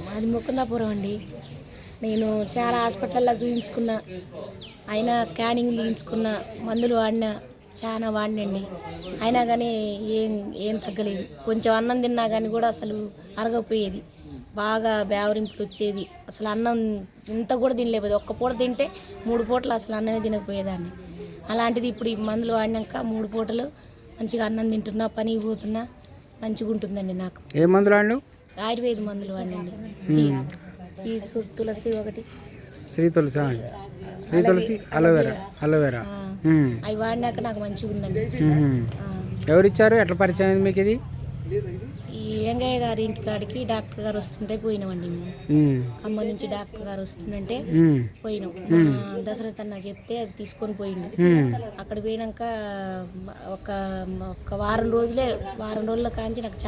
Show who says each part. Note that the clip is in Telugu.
Speaker 1: మాది ముకుందాపురం అండి. నేను చాలా హాస్పిటల్లో చూయించుకున్నా, అయినా స్కానింగ్ తీయించుకున్నా, మందులు వాడినా, చాలా వాడినండి. అయినా కానీ ఏం ఏం తగ్గలేదు. కొంచెం అన్నం తిన్నా కానీ కూడా అసలు అరగపోయేది. బాగా బేవరింపులు వచ్చేది. అసలు అన్నం ఇంత కూడా తినలేకపోయేది. ఒక్క పూట తింటే 3 పూటలు అసలు అన్నమే తినకపోయేదాన్ని. అలాంటిది ఇప్పుడు ఈ మందులు వాడినాక 3 పూటలు మంచిగా అన్నం తింటున్నా, పనికి పోతున్నా, మంచిగా ఉంటుందండి నాకు.
Speaker 2: ఏ మందులు వాడినావు?
Speaker 1: ఆయుర్వేద మందులు వాడినండి. ఈ తులసి ఒకటి,
Speaker 2: శ్రీ తులసి అలోవెరా.
Speaker 1: అవి వాడినాక నాకు మంచిగా ఉందండి.
Speaker 2: ఎవరిచ్చారు? ఎట్లా పరిచయం అయింది మీకు ఇది?
Speaker 1: ఈ వెంగయ్య గారి ఇంటికాడికి డాక్టర్ గారు వస్తుంటే పోయినామండి మేము. ఖమ్మం నుంచి డాక్టర్ గారు వస్తుందంటే పోయినాం. దశరథ్ అన్న చెప్తే అది తీసుకొని పోయిండు. అక్కడ పోయినాక ఒక వారం రోజుల కాంచి నాకు